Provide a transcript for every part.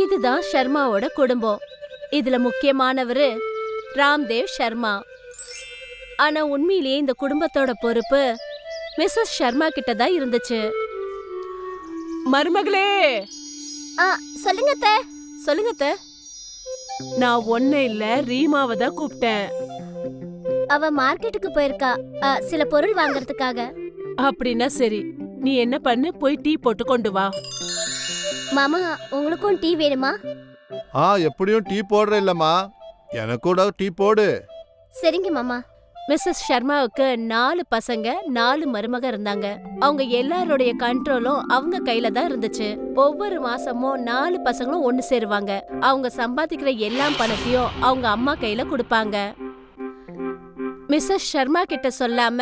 இதுதான் சர்மாவோட குடும்பம். இதுல முக்கியமானவரு ராம்தேவ் சர்மா. ஆனா உண்மையிலேயே இந்த குடும்பத்தோட பொறுப்பு மிஸ்ஸஸ் சர்மா கிட்ட தான் இருந்துச்சு. மருமகளே, சொல்லுங்க அத்தை. சொல்லுங்க அத்தை. நான் ஒண்ணு இல்ல, ரீமாவை தான் கூப்பிட்டேன். அவ மார்க்கெட்டுக்கு போயிருக்கா, சில பொருள் வாங்குறதுக்காக. அப்படின்னா சரி, நீ என்ன பண்ணு, போய் டீ போட்டு கொண்டு வா. மாமா, உங்களுக்கும் டீ வேணுமா? எப்படியும் டீ போடுற இல்லம்மா, எனக்கு கூட டீ போடு. சரிங்க மாமா. மிஸ்ஸஸ் சர்மாவுக்கு 4 பசங்க 4 மருமக இருந்தாங்க. அவங்க எல்லாருடைய கண்ட்ரோலும் அவங்க கையில தான் இருந்துச்சு. ஒவ்வொரு மாசமும் 4 பசங்களும் ஒண்ணு சேருவாங்க. அவங்க சம்பாதிக்கிற எல்லா பணத்தையும் அவங்க அம்மா கையில கொடுப்பாங்க. மிஸ்ஸஸ் சர்மா கிட்ட சொல்லாம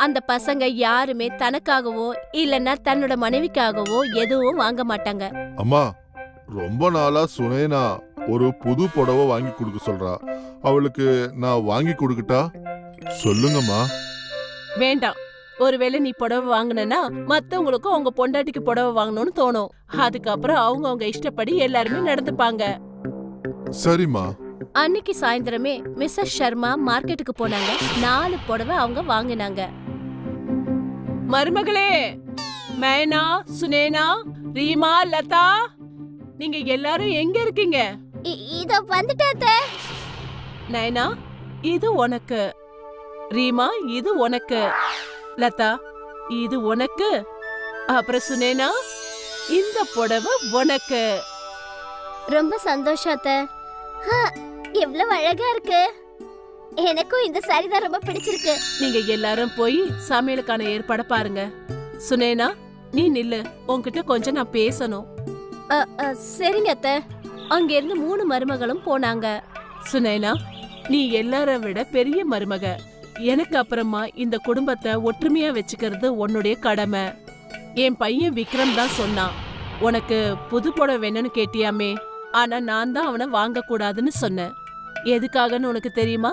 அந்த பசங்க யாருமே தனக்காகவோ இல்லன்னா தன்னோட மனைவிக்காகவோ எதுவும் வாங்க மாட்டாங்க. அம்மா, ரொம்ப நாளா சுனேனா ஒரு புது புடவை வாங்கி கொடுக்க சொல்றா. அவளுக்கு நான் வாங்கி கொடுக்கட்டா? சொல்லுங்கம்மா. வேண்டாம். ஒருவேளை நீ புடவை வாங்கினா மத்தவங்களுக்கும் அவங்க பொண்டாட்டிக்கு புடவை வாங்கணும்னு தோணும். அதுக்கப்புறம் அவங்க இஷ்டப்படி எல்லாருமே நடந்துப்பாங்க. சரிம்மா. அன்னைக்கு சாயந்தரமே மிஸ்ஸஸ் சர்மா மார்க்கெட்டுக்கு போனாங்க. 4 புடவை அவங்க வாங்கினாங்க. மருமகளே, மேனா, சுனேனா, ரீமா, லதா, நீங்க எல்லாரும் எங்க இருக்கீங்க? இதோ வந்துட்டே. நயனா, இது உனக்கு. ரீமா, இது உனக்கு. லதா, இது உனக்கு. அப்புறம் சுனேனா, இந்த புடவை உனக்கு. ரொம்ப சந்தோஷம் அத்தை. எவ்வளவு அழகா இருக்கு. எனக்கும் இந்த சாரி தான் ரொம்ப பிடிச்சிருக்கு. நீங்க எல்லாரும் போய் சமையலுக்கான ஏற்பாட பாருங்க. சுனேனா, நீ நில்லு, உன்கிட்ட கொஞ்சம் நான் பேசணும். சரிங்க அத்தை. அங்க இருந்து 3 மருமகளும் போனாங்க. சுனேனா, நீ எல்லார விட பெரிய மருமக. எனக்கு அப்புறமா இந்த குடும்பத்தை ஒற்றுமையா வச்சுக்கிறது உன்னுடைய கடமை. என் பையன் விக்ரம் தான் சொன்னான், உனக்கு புது புடவை வேணும்னு கேட்டியாமே. ஆனா நான் தான் அவனை வாங்க கூடாதுன்னு சொன்னேன். எதுக்காகன்னு உனக்கு தெரியுமா?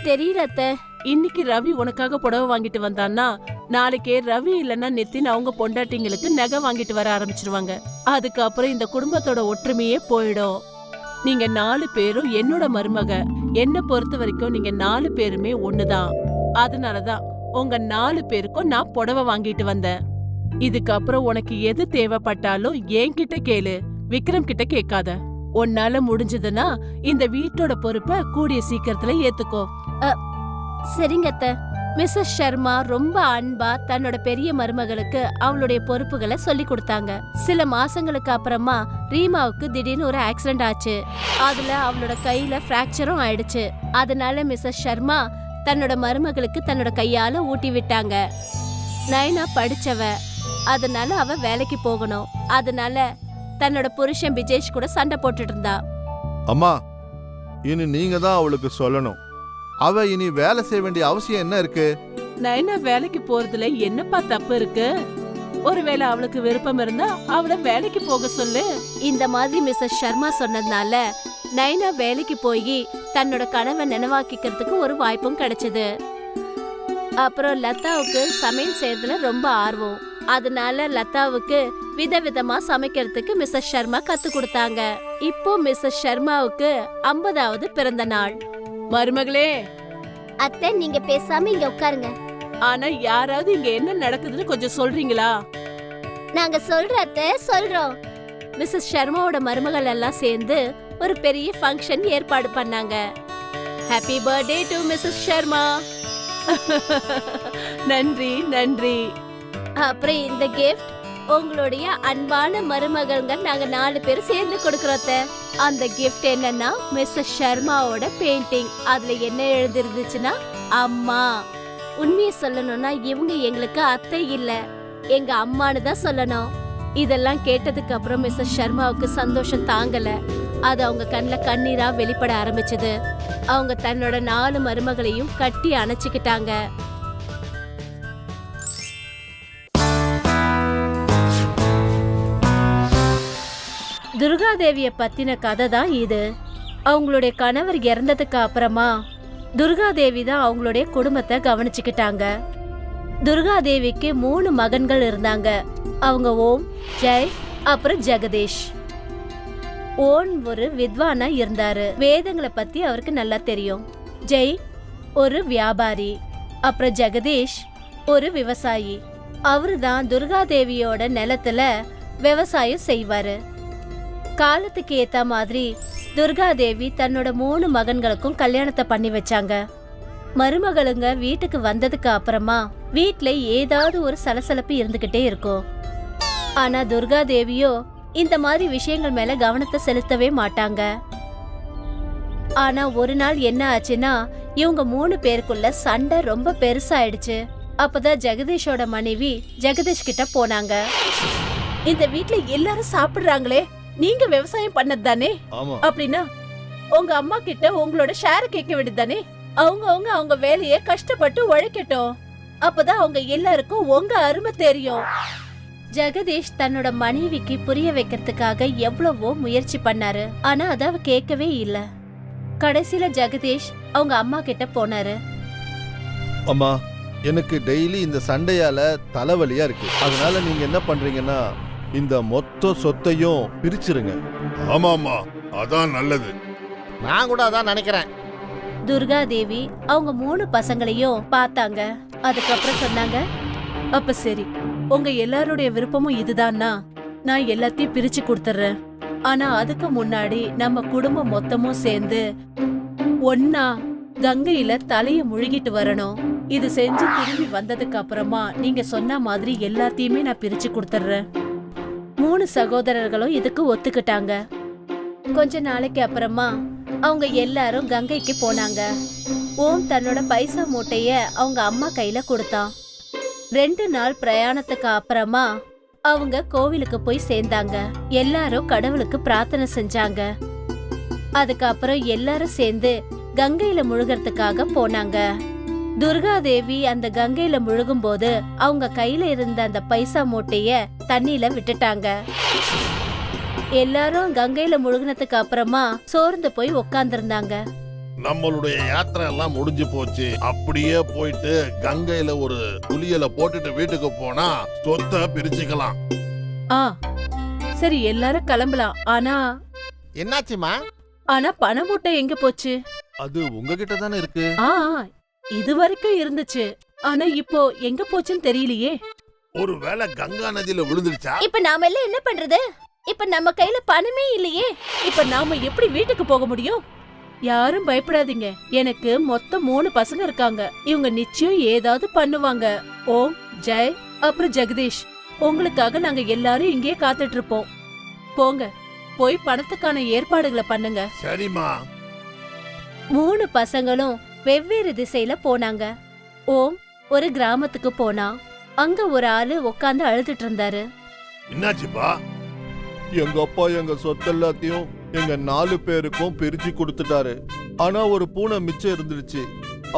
தெரியல அத்தை. இன்னைக்கு ரவி உனக்காக புடவை வாங்கிட்டு வந்தான்னா நாளைக்கே ரவி இல்லன்னா நித்தின் அவங்க பொண்டாட்டிங்களுக்கு நகை வாங்கிட்டு வர ஆரம்பிச்சிருவாங்க. அதுக்கப்புறம் இந்த குடும்பத்தோட ஒற்றுமையே போயிடும். நீங்க 4 பேரும் என்னோட மருமக. என்ன பொறுத்த வரைக்கும் நீங்க 4 பேருமே ஒண்ணுதான். அதனாலதான் உங்க 4 பேருக்கும் நான் புடவை வாங்கிட்டு வந்தேன். இதுக்கப்புறம் உனக்கு எது தேவைப்பட்டாலும் என்கிட்ட கேளு, விக்ரம் கிட்ட கேட்காத. உன்னால முடிஞ்சதுன்னா இந்த வீட்டோட பொறுப்பை கூடிய சீக்கிரத்துல ஏத்துக்கோ. சரிங்க அத்தை. மிஸ்ஸஸ் சர்மா ரொம்ப அன்பா தன்னோட பெரிய மருமகளுக்கு அவளுடைய பொறுப்புகளை சொல்லி கொடுத்தாங்க. சில மாசங்களுக்கு அப்புறமா ரீமாவுக்கு திடீர்னு ஒரு ஆக்சிடென்ட் ஆச்சு. அதுல அவளோட கையில பிராக்சரும் ஆயிடுச்சு. அதனால மிஸ்ஸஸ் சர்மா தன்னோட மருமகளுக்கு தன்னோட கையால ஊட்டி விட்டாங்க. நயனா படிச்சவ, அதனால அவ வேலைக்கு போகணும். அதனால தன்னோட புருஷன் விஜேஷ் கூட சண்டை போட்டுட்டு இருந்தா. அம்மா, இனி நீங்க தான் அவளுக்கு சொல்லணும். அவ இனி வேலை செய்ய வேண்டிய அவசியம் என்ன இருக்கு? நயனா வேலைக்கு போறதுல என்னப்பா தப்பு இருக்கு? ஒருவேளை அவளுக்கு விருப்பம் இருந்தா அவளை வேலைக்கு போக சொல்லு. இந்த மாதிரி மிஸ்ஸஸ் சர்மா சொன்னதுனால நயனா வேலைக்கு போய் தன்னோட கனவை நினைவாக்கிக்கிறதுக்கு ஒரு வாய்ப்பும் கிடைச்சது. அப்புறம் லதாவுக்கு சமையல் செய்யறதுல ரொம்ப ஆர்வம். அதனால லதாவுக்கு விதவிதமா சமைக்கிறதுக்கு மிஸ்ஸஸ் சர்மா கத்து கொடுத்தாங்க. இப்போ மிஸ்ஸஸ் சர்மாவுக்கு 50வது பிறந்த நாள். மருமகளே, அத்தை, நீங்க பேசாம இங்க உட்காருங்க. ஆனா யாராவது இங்க என்ன நடக்குதுன்னு கொஞ்சம் சொல்றீங்களா? நாங்க சொல்ற அத்தை, சொல்றோம். மிஸ்ஸஸ் சர்மாவோட மருமகள் எல்லாம் சேர்ந்து ஒரு பெரிய ஃபங்க்ஷன் ஏற்பாடு பண்ணாங்க. Happy birthday to Mrs Sharma. நன்றி நன்றி. அப்புறம் இந்த கிஃப்ட் உங்களுடைய அன்பான மருமகள்ங்க நாங்க 4 பேர் சேர்ந்து கொடுக்கறோம். அந்த கிஃப்ட் என்னன்னா மிஸ்ஸஸ் சர்மாவோட பெயிண்டிங். அதுல என்ன எழுதிருந்துச்சுன்னா, அம்மா. உண்மையை சொல்லணும்னா இவங்க எங்களுக்கு அத்தை இல்ல, எங்க அம்மானு தான் சொல்லணும். இதெல்லாம் கேட்டதுக்கு அப்புறம் மிஸ்ஸஸ் சர்மாவுக்கு சந்தோஷம் தாங்கல. அது அவங்க கண்ணுல கண்ணீரா வெளிப்பட ஆரம்பிச்சது. அவங்க தன்னோட 4 மருமகளையும் கட்டி அணைச்சுக்கிட்டாங்க. துர்காதேவிய பத்தின கதை தான் இது. அவங்களுடைய கணவர் இறந்ததுக்கு அப்புறமா துர்காதேவி தான் அவங்களுடைய குடும்பத்தை கவனிச்சுக்கிட்டாங்க. துர்காதேவிக்கு 3 மகன்கள் இருந்தாங்க. அவங்க ஓம், ஜெய், அப்புறம் ஜெகதீஷ். ஓன் ஒரு வித்வானா இருந்தாரு. வேதங்களை பத்தி அவருக்கு நல்லா தெரியும். ஜெய் ஒரு வியாபாரி, அப்புறம் ஜெகதீஷ் ஒரு விவசாயி. அவருதான் துர்காதேவியோட நிலத்துல விவசாயம் செய்வாரு. காலத்துக்கு ஏத்த மாதிரி துர்காதேவி தன்னோட 3 மகன்களுக்கும் கல்யாணத்தை பண்ணி வச்சாங்க. மருமகளுங்க வீட்டுக்கு வந்ததுக்கு அப்புறமா வீட்ல ஏதாவது ஒரு சலசலப்பு இருந்துகிட்டே இருக்கும். ஆனா துர்காதேவியோ இந்த மாதிரி விஷயங்கள் மேல கவனத்தை செலுத்தவே மாட்டாங்க. ஆனா ஒரு நாள் என்ன ஆச்சுன்னா, இவங்க 3 பேருக்குள்ள சண்டை ரொம்ப பெருசாயிடுச்சு. அப்பதான் ஜெகதீஷோட மனைவி ஜெகதீஷ் கிட்ட போனாங்க. இந்த வீட்ல எல்லாரும் சாப்பிடுறாங்களே, நீங்க விவசாயம் பண்ணது தானே? அப்படின்னா உங்க அம்மா கிட்ட உங்களோட ஷேர் கேட்க வேண்டியதானே? அவங்க வேலையை கஷ்டப்பட்டு உழைக்கட்டும். அப்பதான் அவங்க எல்லாருக்கும் உங்க அருமை தெரியும். ஜெகதீஷ் தன்னோட மனைவிக்கு புரிய வைக்கிறதுக்காக எவ்வளவோ முயற்சி பண்ணாரு. ஆனா அத அவ கேட்கவே இல்ல. கடைசியில ஜெகதீஷ் அவங்க அம்மா கிட்ட போனாரு. அம்மா, எனக்கு டெய்லி இந்த சண்டையால தலைவலியா இருக்கு. அதனால நீங்க என்ன பண்றீங்கன்னா, இந்த மொத்த சொத்தையும் பிரிச்சிருங்க. ஆமாமா, அதான் நல்லது. நான் கூட அதான் நினைக்கிறேன். துர்காதேவி அவங்க 3 பசங்களையும் பார்த்தாங்க. அதுக்கப்புறம் சொன்னாங்க, அப்ப சரி, உங்க எல்லாருடைய விருப்பமும் இதுதான்னா நான் எல்லாத்தையும் பிரிச்சு கொடுத்துறேன். ஆனா அதுக்கு முன்னாடி நம்ம குடும்பம் மொத்தமும் சேர்ந்து ஒன்னா கங்கையில தலைய முழுகிட்டு வரணும். இது செஞ்சு திரும்பி வந்ததுக்கு அப்புறமா நீங்க சொன்ன மாதிரி எல்லாத்தையுமே நான் பிரிச்சு கொடுத்துறேன். 3 சகோதரர்களும் இதுக்கு ஒத்துக்கிட்டாங்க. கொஞ்ச நாளைக்கு அப்புறமா அவங்க எல்லாரும் கங்கைக்கு போனாங்க. ஓம் தன்னோட பைசா மூட்டைய அவங்க அம்மா கையில கொடுத்தான். 2 நாள் பிரயாணத்துக்கு அப்புறமா அவங்க கோவிலுக்கு போய் சேர்ந்தாங்க. எல்லாரும் கடவுளுக்கு பிரார்த்தனை செஞ்சாங்க. அதுக்கப்புறம் எல்லாரும் சேர்ந்து கங்கையில முழுகிறதுக்காக போனாங்க. துர்காதேவி அந்த கங்கையில முழுகும் போது அவங்க கையில இருந்த அந்த பைசா மூட்டைய தண்ணியில விட்டுட்டாங்க. எல்லாரும் கங்கையில முழுகினதுக்கு அப்புறமா சோர்ந்து போய் உட்கார்ந்திருந்தாங்க. நம்மளுடைய யாத்திரை எல்லாம் முடிஞ்சு போச்சு. அப்படியே போயிட்டு கங்கையில ஒரு குளியல போட்டுட்டு வீட்டுக்கு போனா சொத்தை பிரிச்சுக்கலாம். சரி, எல்லாரும் கிளம்பலாம். ஆனா என்னாச்சுமா? ஆனா பண மூட்டை எங்க போச்சு? அது உங்ககிட்ட தானே இருக்கு. இது வரைக்கும் இருந்துச்சு. ஆனா இப்போ எங்க போச்சுன்னு தெரியலையே. ஒருவேளை கங்கா நதியில விழுந்துருச்சா? இப்ப நாம எல்லாம் என்ன பண்றது? இப்ப நம்ம கையில பணமே இல்லையே. இப்ப நாம எப்படி வீட்டுக்கு போக முடியும்? யாரும் பயப்படாதீங்க. எனக்கு மொத்தம் 3 பசங்க இருக்காங்க. இவங்க நிச்சயம் ஏதாவது பண்ணுவாங்க. ஓம், ஜெய், அப்புறம் ஜெகதீஷ், உங்களுக்காக நாங்க எல்லாரும் இங்கேயே காத்துட்டு இருப்போம். போங்க, போய் பணத்துக்கான ஏற்பாடுகளை பண்ணுங்க. சரிம்மா. 3 பசங்களும் வெவ்வேறு திசையில போனாங்க. ஓம் ஒரு கிராமத்துக்கு போனா. அங்க ஒரு ஆளு உட்கார்ந்து அழுதுட்டு இருந்தாரு. என்னாச்சுப்பா? எங்க அப்பா எங்க சொத்து எல்லாத்தையும் எங்க 4 பேருக்கும் பிரிச்சு கொடுத்துட்டாரு. ஆனா ஒரு பூனை மிச்சம் இருந்துருச்சு.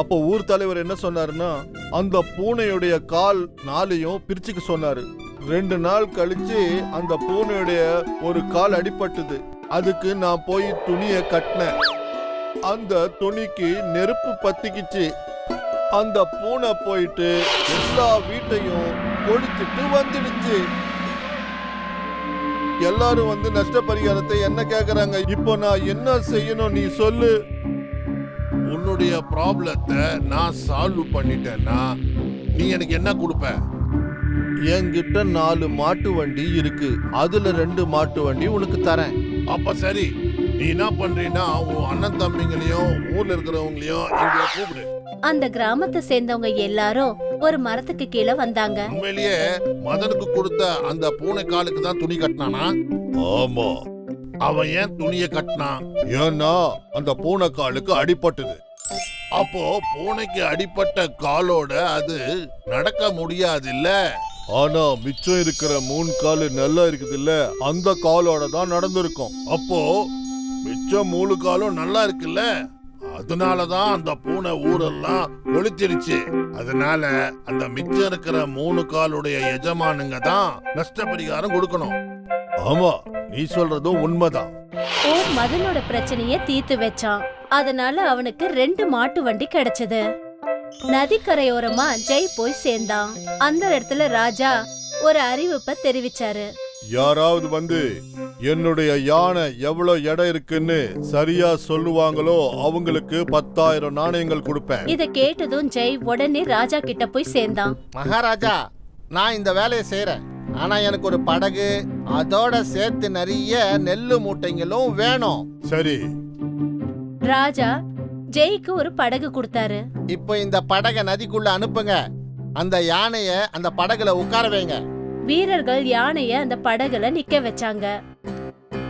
அப்போ ஊர் தலைவர் என்ன சொன்னாருன்னா, அந்த பூனையுடைய கால் 4ஐயும் பிரிச்சுக்க சொன்னாரு. 2 நாள் கழிச்சு அந்த பூனையுடைய ஒரு கால் அடிபட்டுது. அதுக்கு நான் போய் துணியை கட்டினேன். அந்த துணிக்கு நெருப்பு பத்திக்கிச்சு. அந்த பூனை போயிட்டு எல்லா வீட்டையும் கொளுத்திட்டு வந்துடுச்சு. எல்லாரும் வந்து நஷ்டபரிகாரத்தை என்ன கேக்குறாங்க. இப்போ நான் என்ன செய்யணும் நீ சொல்லு. உன்னுடைய ப்ராப்ளத்தை நான் சால்வ் பண்ணிட்டேன்னா நீ எனக்கு என்ன கொடுப்ப? என்கிட்ட 4 மாட்டு வண்டி இருக்கு. அதுல 2 மாட்டு வண்டி உனக்கு தரேன். அப்ப சரி, நீ என்ன பண்றீன்னா உன் அண்ணன் தம்பிங்களையும் ஊர்ல இருக்கிறவங்களையும் இங்க கூப்பிடு. அந்த கிராமத்தை சேர்ந்தவங்க எல்லாரும் ஒரு மரத்துக்கு கீழே வந்தாங்க. உண்மையிலேயே மதனுக்கு கொடுத்த அந்த பூனை காலுக்கு தான் துணி கட்டினானா? ஆமா. அவன் ஏன் துணியை கட்டினான்? ஏன்னா அந்த பூனை காலுக்கு அடிபட்டது. அப்போ பூனைக்கு அடிபட்ட காலோட அது நடக்க முடியாது இல்ல. ஆனா மிச்சம் இருக்கிற 3 காலு நல்லா இருக்குது இல்ல, அந்த காலோட தான் நடந்திருக்கும். அப்போ மிச்சம் 3 காலும் நல்லா இருக்குல்ல, அதனாலதான் அந்த பூனை ஊரெல்லாம் ஒழிச்சிருச்சு. அதனால அந்த மிச்சம் இருக்கிற 3 காலுடைய எஜமானுங்க தான் நஷ்டபரிகாரம் கொடுக்கணும். ஆமா, நீ சொல்றதும் உண்மைதான். ஓம் மதனோட பிரச்சனைய தீர்த்து வச்சான். அதனால அவனுக்கு 2 மாட்டு வண்டி கிடைச்சது. நதிக்கரையோரமா ஜெய் போய் சேர்ந்தான். அந்த இடத்துல ராஜா ஒரு அறிவிப்பை தெரிவிச்சாரு. யாராவது வந்து என்னுடைய யானை எவ்வளவு எடை இருக்குன்னு சரியா சொல்லுவாங்களோ அவங்களுக்கு 10,000 நாணயங்கள் கொடுப்பேன். இத கேட்டதும் ஜெய் உடனே ராஜா கிட்ட போய் சேர்ந்தான். மகாராஜா, நான் இந்த வேலையை செய்யறேன். ஆனா எனக்கு ஒரு படகு, அதோட சேர்த்து நிறைய நெல்லு மூட்டைங்களும் வேணும். சரி, ராஜா ஜெய்க்கு ஒரு படகு கொடுத்தாரு. இப்போ இந்த படகை நதிக்குள்ள அனுப்புங்க. அந்த யானைய அந்த படகுல உட்கார வைங்க. வீரர்கள் யானைய அந்த படகுல நிக்க வச்சாங்க.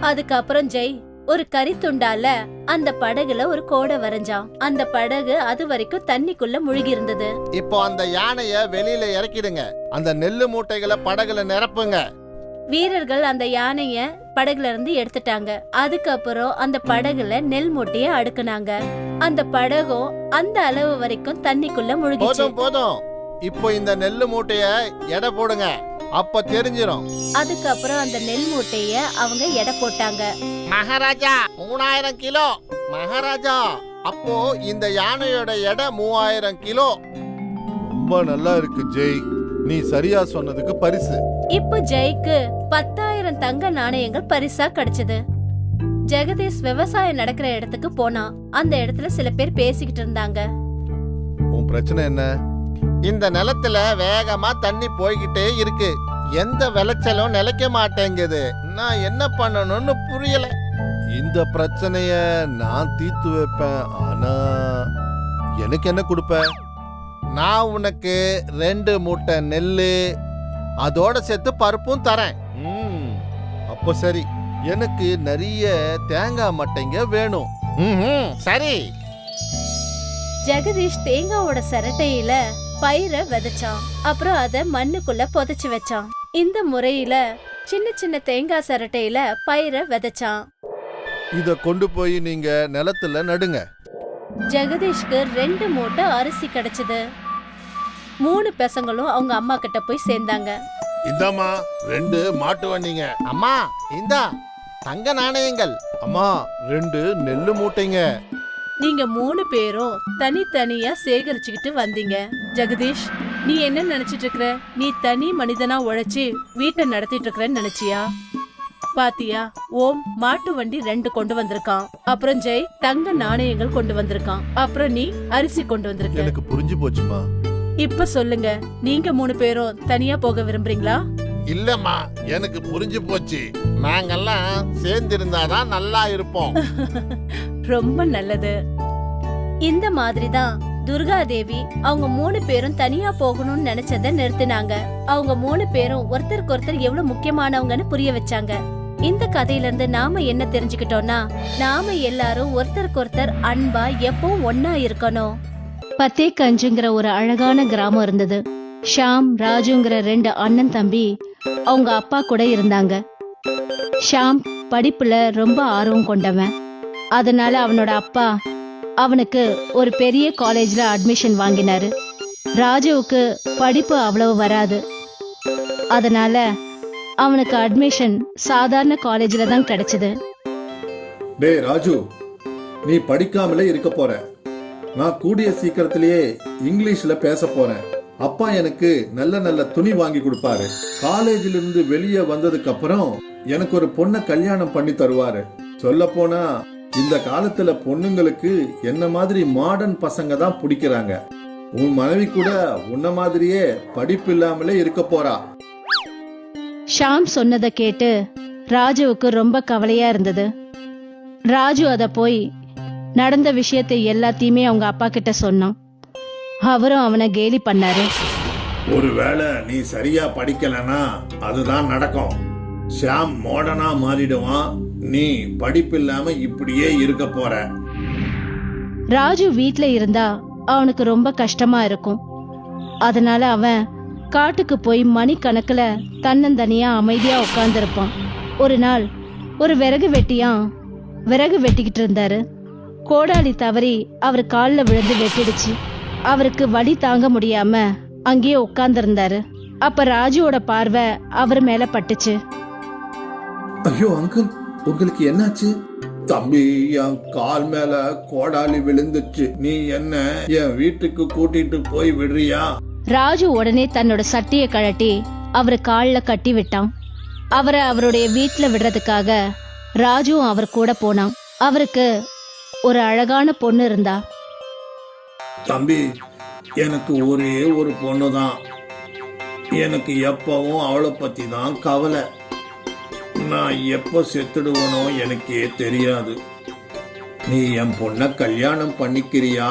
அதுக்கப்புறம் ஜெய் ஒரு கரித்துண்டால அந்த படகுல ஒரு கோடை வரைஞ்சான். அந்த படகு அது வரைக்கும் தண்ணிக்குள்ள முழுகி இருந்தது. இப்போ அந்த யானைய வெளியில இறக்கிடுங்க. அந்த நெல்லு மூட்டைகளை படகுல நிரப்புங்க. வீரர்கள் அந்த யானைய படகுல இருந்து எடுத்துட்டாங்க. அதுக்கப்புறம் அந்த படகுல நெல் மூட்டைய அடுக்குனாங்க. அந்த படகும் அந்த அளவு வரைக்கும் தண்ணிக்குள்ள முழுகிச்சு. போதும் போதும், இப்போ இந்த நெல்லு மூட்டைய எடை போடுங்க. அப்ப தெரிஞ்சிரும். அதுக்கப்புறம் அந்த நெல் மூட்டைய அவங்க எடை போட்டாங்க. மகாராஜா, 3000 கிலோ. மகாராஜா, அப்போ இந்த யானையோட எடை 3000 கிலோ. ரொம்ப நல்லா இருக்கு ஜெய். நீ சரியா சொன்னதுக்கு பரிசு. இப்போ ஜெய்க்கு 10,000 தங்க நாணயங்கள் பரிசா கிடைச்சது. ஜெகதீஷ் விவசாயம் நடக்கிற இடத்துக்கு போனான். அந்த இடத்துல சில பேர் பேசிக்கிட்டு இருந்தாங்க. உன் பிரச்சனை என்ன? இந்த நிலத்துல வேகமா தண்ணி போய்கிட்டே இருக்கு. எந்த விளைச்சலும் நிலைக்க மாட்டேங்குது. நான் என்ன பண்ணணும்னு புரியல. இந்த பிரச்சனைய நான் தீர்த்து வைப்பேன். ஆனா எனக்கு என்ன கொடுப்ப? நான் உனக்கு 2 மூட்டை நெல்லு, அதோட சேர்த்து பருப்பும் தரேன். அப்போ சரி, எனக்கு நிறைய தேங்காய் மட்டைங்க வேணும். சரி. ஜெகதீஷ் தேங்காவோட சரட்டையில பயிரை விதைச்சான். அப்புறம் அத மண்ணுக்குள்ள புதைச்சு வச்சான். இந்த முறையில சின்ன சின்ன தேங்காய் சரட்டையில பயிரை விதைச்சான். இத கொண்டு போய் நீங்க நிலத்துல நடுங்க. ஜெகதீஷ்க்கு 2 மூட்டை அரிசி கிடைச்சது. 3 பசங்களும் அவங்க அம்மா கிட்ட போய் சேர்ந்தாங்க. இந்தாம்மா 2 மாட்டு வண்டிங்க. அம்மா, இந்தா தங்க நாணயங்கள். அம்மா 2 நெல்லு மூட்டைங்க. நீங்க 3 பேரும் தனித்தனியா சேகரிச்சுக்கிட்டு வந்தீங்க. ஜெகதீஷ், நீ என்ன நினைச்சிட்டு இருக்கற? நீ தனி மனிதனா உழைச்சி வீட்டை நடத்திட்டு இருக்கறன்னு நினைச்சியா? பாத்தியா, ஓம் மாட்டு வண்டி 2 கொண்டு வந்திருக்கான். அப்புறம் ஜெய் தங்க நாணயங்கள் கொண்டு வந்திருக்கான். அப்புறம் நீ அரிசி கொண்டு வந்திருக்க. எனக்கு புரிஞ்சு போச்சுமா. இப்ப சொல்லுங்க, நீங்க 3 பேரும் தனியா போக விரும்புறீங்களா? இல்லம்மா, எனக்கு புரிஞ்சு போச்சு. நாங்கெல்லாம் சேர்ந்திருந்தாதான் நல்லா இருப்போம். ரொம்ப நல்லது. இந்த மாதிரிதான் துர்காதேவி அவங்க 3 பேரும் தனியா போகணும்னு நினைச்சதை நிறுத்தினாங்க. அவங்க 3 பேரும் ஒருத்தருக்கு ஒருத்தர் எவ்வளவு முக்கியமானவங்கன்னு புரிய வச்சாங்க. இந்த கதையில இருந்து நாம என்ன தெரிஞ்சுக்கிட்டோம்னா, நாம எல்லாரும் ஒருத்தருக்கு ஒருத்தர் அன்பா எப்பவும் ஒன்னா இருக்கணும். பத்தேகஞ்சுங்கிற ஒரு அழகான கிராமம் இருந்தது. ஷாம், ராஜுங்கிற 2 அண்ணன் தம்பி அவங்க அப்பா கூட இருந்தாங்க. ஷாம் படிப்புல ரொம்ப ஆர்வம் கொண்டவன். அதனால அவனோட அப்பா அவனுக்கு ஒரு பெரிய காலேஜ்ல அட்மிஷன் வாங்கினாரு. ராஜுவுக்கு படிப்பு அவ்வளவு வராது. அதனால அவனுக்கு அட்மிஷன் சாதாரண காலேஜ்ல தான் கிடைச்சது. டேய் ராஜு, நீ படிக்காமலே இருக்க போற. நான் கூடிய சீக்கிரத்திலேயே இங்கிலீஷ்ல பேச போறேன். அப்பா எனக்கு நல்ல நல்ல துணி வாங்கி கொடுப்பாரு. காலேஜில இருந்து வெளியே வந்ததுக்கு அப்புறம் எனக்கு ஒரு பொண்ணை கல்யாணம் பண்ணி தருவாரு. சொல்ல போனா இந்த காலத்துல பொண்ணுங்களுக்கு என்ன மாதிரி மாடர்ன் பசங்க தான் பிடிக்கிறாங்க. உன் மனைவி கூட உன்ன மாதிரியே படிப்பு இல்லாமலே இருக்க போறா. ஷாம் சொன்னதை கேட்டு ராஜுவுக்கு ரொம்ப கவலையா இருந்தது. ராஜு அத போய் நடந்த விஷயத்தை எல்லாத்தையுமே அவங்க அப்பா கிட்ட சொன்னான். அவரும் அவனை கேலி பண்ணாரு. ஒருவேளை நீ சரியா படிக்கலனா அதுதான் நடக்கும். ஷாம் மாடர்னா மாறிடுவான். நீ படிப்பு இல்லாம இப்படியே இருக்க போற. ராஜு வீட்ல இருந்தா அவனுக்கு ரொம்ப கஷ்டமா இருக்கும். அதனால அவன் காட்டுக்கு போய் மணிக்கணக்குல தன்னந்தனியா அமைதியா உட்கார்ந்திருப்பான். ஒரு நாள் ஒரு விறகு வெட்டிக்கிட்டு இருந்தாரு. கோடாலி தவறி அவர் கால்ல விழுந்து வெட்டிடுச்சு. அவருக்கு வலி தாங்க முடியாம அங்கேயே உட்கார்ந்திருந்தாரு. அப்ப ராஜுவோட பார்வை அவர் மேல பட்டுச்சு. ஐயோ அங்கிள், உங்களுக்கு என்னாச்சு? தம்பி, என் கால் மேல கோடாலி விழுந்துச்சு. நீ என்ன என் வீட்டுக்கு கூட்டிட்டு போய் விடுறியா? ராஜு உடனே தன்னோட சட்டைய கழட்டி அவரு கால்ல கட்டி விட்டான். அவரை அவருடைய வீட்டுல விடுறதுக்காக ராஜுவும் அவர் கூட போனான். அவருக்கு ஒரு அழகான பொண்ணு இருந்தா. தம்பி, எனக்கு ஒரே ஒரு பொண்ணு தான். எனக்கு எப்பவும் அவளை பத்தி தான் கவலை. நான் எப்போ செத்துடுவனோ எனக்கே தெரியாது. நீ என் பொண்ணை கல்யாணம் பண்ணிக்கிறியா?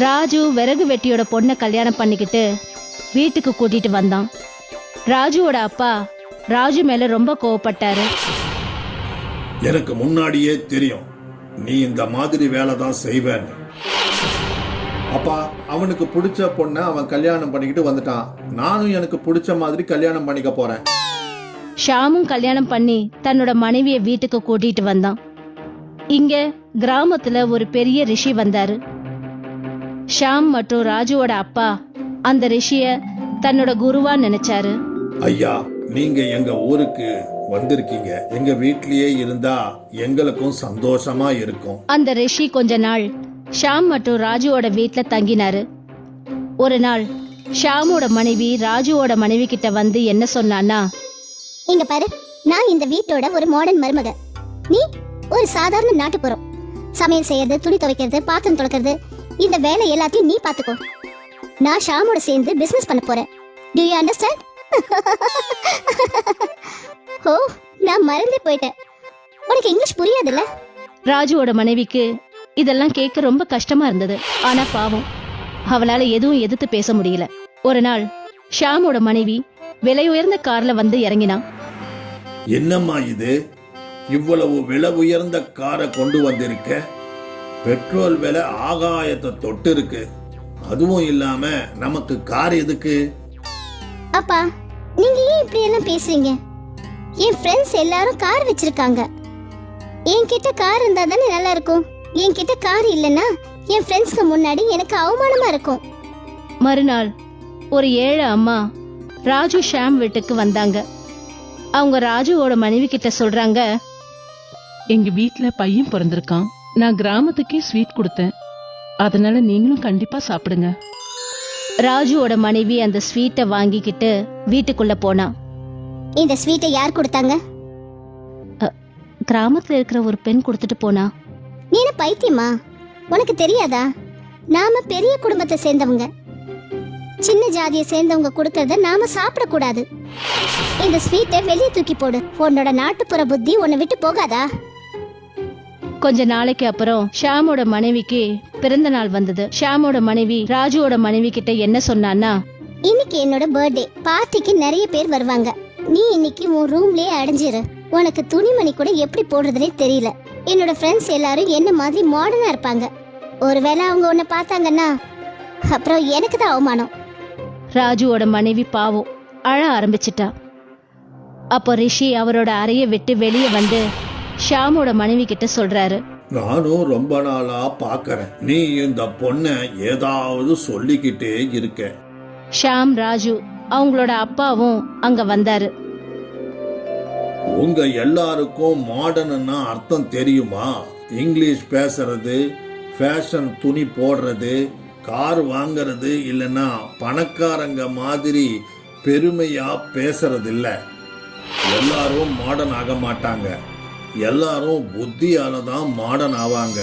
ராஜு விறகு வெட்டியோட பொண்ணை கல்யாணம் பண்ணிக்கிட்டு வீட்டுக்கு கூட்டிட்டு வந்தான். ராஜுவோட அப்பா ராஜு மேல ரொம்ப கோவப்பட்டாரு. எனக்கு முன்னாடியே தெரியும் நீ இந்த மாதிரி வேலை தான் செய்வேன்னு. அப்பா, அவனுக்கு பிடிச்ச பொண்ணை அவன் கல்யாணம் பண்ணிக்கிட்டு வந்துட்டான். நானும் எனக்கு பிடிச்ச மாதிரி கல்யாணம் பண்ணிக்க போறேன். ஷாமும் கல்யாணம் பண்ணி தன்னோட மனைவிய வீட்டுக்கு கூட்டிட்டு வந்தான். இங்க கிராமத்துல ஒரு பெரிய ரிஷி வந்தாரு. ஷாம் மற்றும் ராஜுவோட அப்பா அந்த ரிஷிய தன்னோட குருவா நினைச்சாரு. ஐயா, நீங்க எங்க ஊருக்கு வந்திருக்கீங்க. எங்க வீட்லயே இருந்தா எங்களுக்கும் சந்தோஷமா இருக்கும். அந்த ரிஷி கொஞ்ச நாள் ஷாம் மற்றும் ராஜுவோட வீட்ல தங்கினாரு. ஒரு நாள் ஷாமோட மனைவி ராஜுவோட மனைவி கிட்ட வந்து என்ன சொன்னான்னா, இங்க பாரு, நான் இந்த வீட்டோட ஒரு மாடர்ன் மருமக. நீ ஒரு சாதாரண நாட்டுப்புறம். சமையல் செய்யறது, துணி துவைக்கிறது, பாத்திரம் துடைக்கிறது, இந்த வேலை எல்லாத்தையும் நீ பாத்துக்கோ. நான் ஷாமோட சேர்ந்து பிசினஸ் பண்ண போறேன். To you understand? ஓ, நான் மறந்தே போயிட்டேன். உனக்கு இங்கிலீஷ் புரியாதுல்ல? ராஜுவோட மனைவிக்கு இதெல்லாம் கேட்க ரொம்ப கஷ்டமா இருந்தது. ஆனா பாவம், அவளால எதுவும் எதிர்த்து பேச முடியல. ஒரு நாள் ஷாமோட மனைவி விலை உயர்ந்த கார்ல வந்து இறங்கினான். என்னம்மா இது? இவ்வளவு விலை உயர்ந்த காரை கொண்டு வந்திருக்க? பெட்ரோல் விலை ஆகாயத்தை தொட்டு இருக்கு. அதுவும் இல்லாம நமக்கு கார் எதுக்கு? அப்பா, நீங்க ஏன் இப்படி எல்லாம் பேசுறீங்க? என் ஃப்ரெண்ட்ஸ் எல்லாரும் கார் வச்சிருக்காங்க. என்கிட்ட கார் இருந்தா தானே நல்லா இருக்கும். என்கிட்ட கார் இல்லைன்னா என் ஃப்ரெண்ட்ஸ்க்கு முன்னாடி எனக்கு அவமானமா இருக்கும். மறுநாள் ஒரு ஏழை அம்மா ராஜு ஷாம் வீட்டுக்கு வந்தாங்க. அவங்க ராஜுவோட மனைவி கிட்ட சொல்றாங்க, எங்க வீட்ல பையன் பிறந்திருக்கான். நான் கிராமத்துக்கே ஸ்வீட் கொடுத்தேன். அதனால நீங்களும் கண்டிப்பா சாப்பிடுங்க. ராஜுவோட மனைவி அந்த ஸ்வீட்டை வாங்கிக்கிட்டு வீட்டுக்குள்ள போனா. இந்த ஸ்வீட்டை யார் கொடுத்தாங்க? கிராமத்துல இருக்கிற ஒரு பெண் கொடுத்துட்டு போனா. நீ என்ன பைத்தியமா? உனக்கு தெரியாதா? நாம பெரிய குடும்பத்தை சேர்ந்தவங்க. சின்ன ஜாதியை சேர்ந்தவங்க கொடுக்கறத நாம சாப்பிடக்கூடாது. இந்த ஸ்வீட்டை வெளியே தூக்கி போடு. உன்னோட நாட்டுப்புற புத்தி உன்னை விட்டு போகாதா? கொஞ்ச நாளைக்கு அப்புறம் ஷாமோட மனைவிக்கு பிறந்த நாள் வந்தது. ஷாமோட மனைவி ராஜுவோட மனைவி கிட்ட என்ன சொன்னான்னா, இன்னைக்கு என்னோட பர்த்டே பார்ட்டிக்கு நிறைய பேர் வருவாங்க. நீ இன்னைக்கு உன் ரூம்லயே அடைஞ்சிரு. உனக்கு துணிமணி கூட எப்படி போடுறதுனே தெரியல. என்னோட ஃப்ரெண்ட்ஸ் எல்லாரும் என்ன மாதிரி மாடர்னா இருப்பாங்க. ஒருவேளை அவங்க உன்னை பார்த்தாங்கன்னா அப்புறம் எனக்கு தான் அவமானம். ராஜுவோட மனைவி பாவம் அழ ஆரம்பிச்சிட்டா. அப்போ ரிஷி அவரோட அறையை விட்டு வெளியே வந்து ஷாமோட மனைவி கிட்ட சொல்றாரு, நானும் ரொம்ப நாளா பாக்கறேன். நீ இந்த பொண்ணை ஏதாவது சொல்லிக்கிட்டே இருக்க. ஷாம், ராஜு அவங்களோட அப்பாவும் அங்க வந்தாரு. உங்க எல்லாருக்கும் மாடர்ன்னா அர்த்தம் தெரியுமா? இங்கிலீஷ் பேசுறது, ஃபேஷன் துணி போடுறது, கார் வாங்கறது, இல்லைன்னா பணக்காரங்க மாதிரி பெருமையா பேசுறது இல்ல. எல்லாரும் மாடர்ன் ஆக மாட்டாங்க. எல்லாரும் புத்தியால தான் மாடர்ன் ஆவாங்க.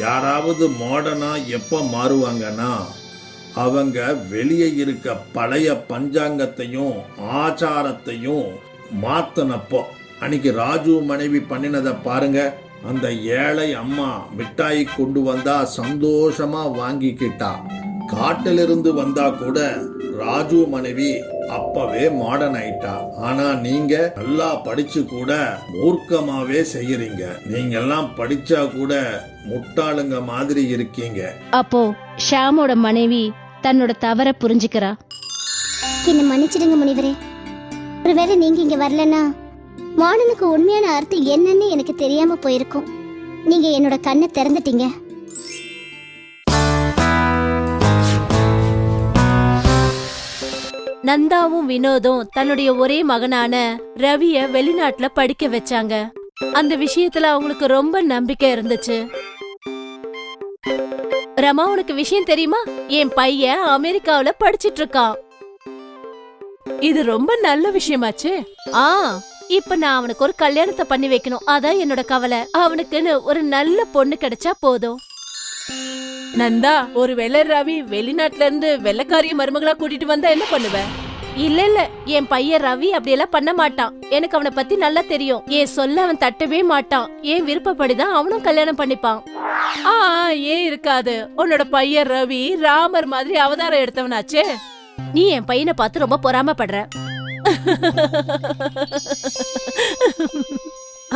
யாராவது மாடர்னா எப்ப மாறுவாங்கன்னா, அவங்க வெளியே இருக்க பழைய பஞ்சாங்கத்தையும் ஆச்சாரத்தையும் மாத்தனப்போ. அன்னைக்கு ராஜு மனைவி பண்ணினதை பாருங்க. அந்த ஏழை அம்மா மிட்டாய் கொண்டு வந்தா சந்தோஷமா வாங்கிக்கிட்டா. காட்டிலிருந்து வந்தா கூட ராஜு மனைவி அப்பவே மாடர்ன் ஆயிட்டா. ஆனா நீங்க நல்லா படிச்சு கூட மூர்க்கமாவே செய்யறீங்க. நீங்க எல்லாம் படிச்சா கூட முட்டாளுங்க மாதிரி இருக்கீங்க. அப்போ ஷாமோட மனைவி தன்னோட தவற புரிஞ்சுக்கிறா. என்ன மன்னிச்சிடுங்க முனிவரே. ஒருவேளை நீங்க இங்க வரலன்னா மாடனுக்கு உண்மையான அர்த்தம் என்னன்னு எனக்கு தெரியாம போயிருக்கும். நீங்க என்னோட கண்ணை திறந்துட்டீங்க. நந்தாவும் வினோதும் தன்னுடைய ஒரே மகனான ரவிய வெளிநாட்டுல படிக்க வச்சாங்க. அந்த விஷயத்துல அவங்களுக்கு ரொம்ப நம்பிக்கை இருந்துச்சு. ரமா, உனக்கு விஷயம் தெரியுமா? என் பையன் அமெரிக்காவுல படிச்சிட்டு இருக்கான். இது ரொம்ப நல்ல விஷயமாச்சே. ஆ இப்ப நான் அவனுக்கு ஒரு கல்யாணத்தை பண்ணி வைக்கணும், அதான் என்னோட கவலை. அவனுக்குன்னு ஒரு நல்ல பொண்ணு கிடைச்சா போதும். நந்தா, ஒருவேளை ரவி வெளிநாட்டுல இருந்து வெள்ளைக்காரிய மருமகளா கூட்டிட்டு வந்தா என்ன பண்ணுவ? இல்ல இல்ல, என் பையன் ரவி அப்படியெல்லாம் பண்ண மாட்டான். எனக்கு அவனை பத்தி நல்லா தெரியும். என் சொல்ல அவன் தட்டவே மாட்டான். என் விருப்பப்படிதான் அவனும் கல்யாணம் பண்ணிப்பான். ஆ, ஏன் இருக்காது? உன்னோட பையன் ரவி ராமர் மாதிரி அவதாரம் எடுத்தவனாச்சே. நீ என் பையனை பார்த்து ரொம்ப பொறாமப்படுற.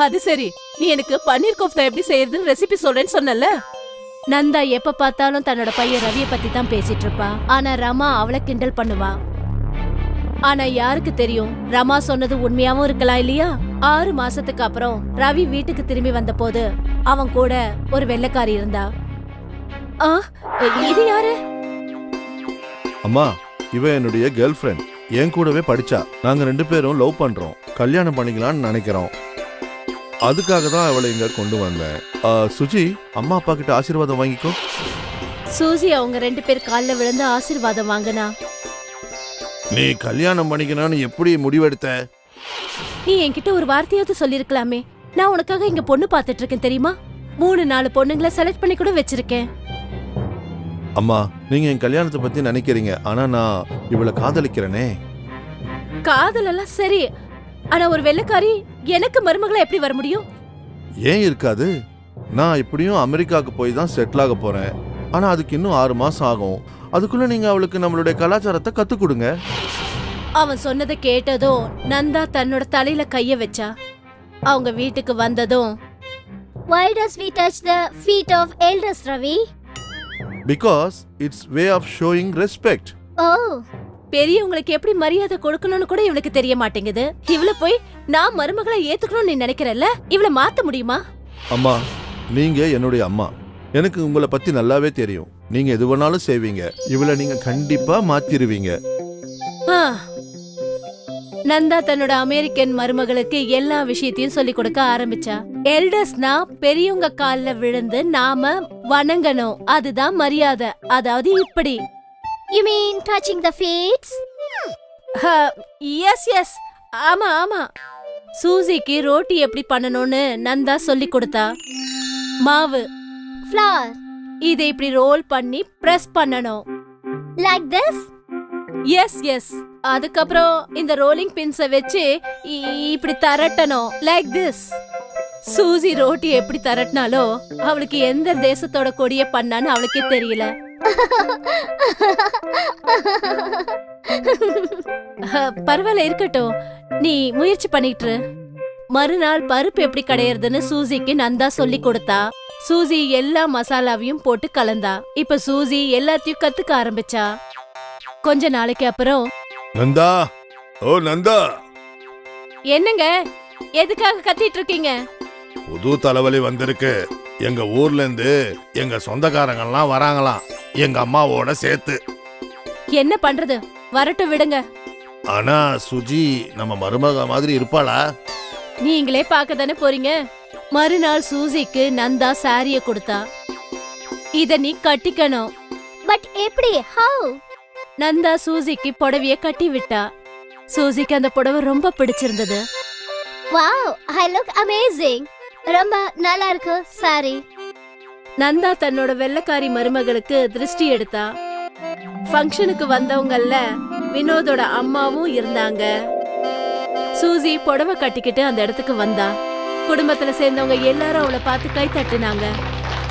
அது சரி, நீ எனக்கு பன்னீர் கோஃப்தா எப்படி செய்யறதுன்னு ரெசிபி சொல்றேன்னு சொன்னல. நந்தா எப்ப பார்த்தாலும் தன்னோட பையன் ரவிய பத்தி தான் பேசிட்டு இருப்பா. ஆனா ரமா அவளை கிண்டல் பண்ணுவா. ஆனா யாருக்கு தெரியும், ரமா சொன்னது உண்மையாவும் இருக்கலாம் இல்லையா? 6 மாசத்துக்கு அப்புறம் ரவி வீட்டுக்கு திரும்பி வந்த போது அவன் கூட ஒரு வெள்ளைக்காரி இருந்தா. ஆ, இது யாரு? அம்மா, இவ என்னுடைய கேர்ள் ஃப்ரெண்ட். என் கூடவே படிச்சா. நாங்க 2 பேரும் லவ் பண்றோம், கல்யாணம் பண்ணிக்கலாம்னு நினைக்கிறோம். அதுக்காக தான் அவளை இங்க கொண்டு வந்தேன். சுஜி, அம்மா அப்பா கிட்ட ஆசீர்வாதம் வாங்கிக்கோ. சூசி அவங்க 2 பேர் கால்ல விழுந்து ஆசீர்வாதம் வாங்கினா. நீ கல்யாணம் பண்ணிக்கணும்னு எப்படி முடிவெடுத்த? நீ என்கிட்ட ஒரு வார்த்தையாவது சொல்லிருக்கலாமே. நான் உனக்காக இங்க பொண்ணு பாத்துட்டு இருக்கேன் தெரியுமா? 3-4 பொண்ணுங்களை செலக்ட் பண்ணி கூட வச்சிருக்கேன். அம்மா, நீங்க என் கல்யாணத்தை பத்தி நினைக்கிறீங்க, ஆனா நான் இவளை காதலிக்கிறேனே. காதல் எல்லாம் சரி, ஆனா ஒரு வெள்ளைக்காரி எனக்கு மருமகளா எப்படி வர முடியும்? ஏன் இருக்காது? நான் இப்படியும் அமெரிக்காவுக்கு போய் தான் செட்டில் ஆக போறேன். ஆனா அதுக்கு இன்னும் 6 மாசம் ஆகும். அதுக்குள்ள நீங்க அவளுக்கு நம்மளுடைய கலாச்சாரத்தை கத்து கொடுங்க. அவன் சொன்னதை கேட்டதும் நந்தா தன்னோட தலையில கைய வச்சா. அவங்க வீட்டுக்கு வந்ததும், Why does we touch the feet of elders, Ravi? Because it's way of showing respect. Oh, பெரியவங்களுக்கு எப்படி மரியாதை கொடுக்கணும்னு கூட இவளுக்கு தெரிய மாட்டேங்குது. இவள போய் நான் மருமகளை ஏத்துக்கணும்னு நீ நினைக்கிறல்ல, இவள மாத்த முடியுமா? அம்மா, நீங்க என்னுடைய அம்மா. எனக்கு உங்களை பத்தி நல்லாவே தெரியும். நீங்க எது வேணாலும் செய்வீங்க. இவளை நீங்க கண்டிப்பா மாத்திருவீங்க. ஆ. நந்தா தன்னோட அமெரிக்கன் மருமகளுக்கு எல்லா விஷயத்தையும் சொல்லி கொடுக்க ஆரம்பிச்சா. எல்டர்ஸ்னா பெரியவங்க கால்ல விழுந்து நாம வணங்கணும், அதுதான் மரியாதை. அதாவது இப்படி. you mean touching the feet? Yes yes, ஆமா ஆமா. சூசிக்கு ரோட்டி எப்படி பண்ணணும்னு நந்தா சொல்லி கொடுத்தா. மாவு, Flour. இதை இப்படி ரோல் பண்ணி பிரஸ் பண்ணணும். Like this? Yes yes. அதுக்கப்புறம் இந்த ரோலிங் பின்ஸ வச்சு இப்படி தரட்டணும். Like this. சூசி ரோட்டி எப்படி தரட்டினாலோ அவளுக்கு எந்த தேசத்தோட கொடிய பண்ணான்னு அவளுக்கே தெரியல. பரவாயில்ல, இருக்கட்டும், நீ முயற்சி பண்ணிட்டு. மறுநாள் பருப்பு எப்படி கடையறதுன்னு சூசிக்கு நந்தா சொல்லி கொடுத்தா. சூசி எல்லா மசாலாவையும் போட்டு கலந்தா. இப்ப சூசி எல்லாத்தையும் கத்துக்க ஆரம்பிச்சா. கொஞ்ச நாளைக்கு அப்புறம், நந்தா, ஓ நந்தா, என்னங்க எதுக்காக கத்திட்டு இருக்கீங்க? புது தலைவலி வந்திருக்கு. எங்க ஊர்ல இருந்து எங்க சொந்தக்காரங்கெல்லாம் வராங்களாம், எங்க அம்மாவோட சேர்த்து. என்ன பண்றது, வரட்டும் விடுங்க. ஆனா சுஜி நம்ம மருமக மாதிரி இருப்பாளா? நீங்களே பார்க்க தானே போறீங்க. மறுநாள் சூசிக்கு நந்தா சாரிய கொடுத்தா. இத நீ கட்டிக்கணும். But எப்படி? How? நந்தா சூசிக்கு புடவைய கட்டி விட்டா. சூசிக்கு அந்த புடவை ரொம்ப பிடிச்சிருந்தது. Wow, I look amazing. ரொம்ப நல்லா இருக்கு. சாரி. நந்தா தன்னோட வெள்ளைக்காரி மருமகளுக்கு திருஷ்டி எடுத்தா. ஃபங்க்ஷனுக்கு வந்தவங்கல்ல வினோதோட அம்மாவும் இருந்தாங்க. சூசி புடவை கட்டிக்கிட்டு அந்த இடத்துக்கு வந்தா. குடும்பத்துல சேர்ந்தவங்க எல்லாரும் அவளை பார்த்து கை தட்டுனாங்க.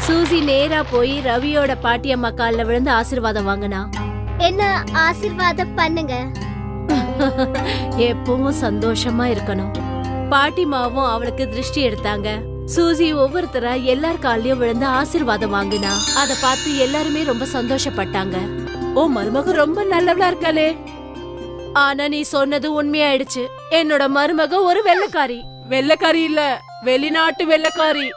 சூசி நேரா போய் ரவியோட பாட்டியம்மா கால்ல விழுந்து ஆசீர்வாதம் வாங்கினா. என்ன ஆசீர்வாதம் பண்ணுங்க. எப்பவும் சந்தோஷமா இருக்கணும். பாட்டிமாவும் அவளுக்கு திருஷ்டி எடுத்தாங்க. சூசி ஒவ்வொருத்தரா எல்லார் கால்லயும் விழுந்து ஆசீர்வாதம் வாங்கினா. அத பார்த்து எல்லாருமே ரொம்ப சந்தோஷப்பட்டாங்க. ஓ, மருமக ரொம்ப நல்லவளா இருக்காளே. ஆனா நீ சொன்னது உண்மையாயிடுச்சு. என்னோட மருமக ஒரு வெள்ளைக்காரி. வெள்ளைக்காரி இல்ல, வெளிநாட்டு வெள்ளைக்காரி.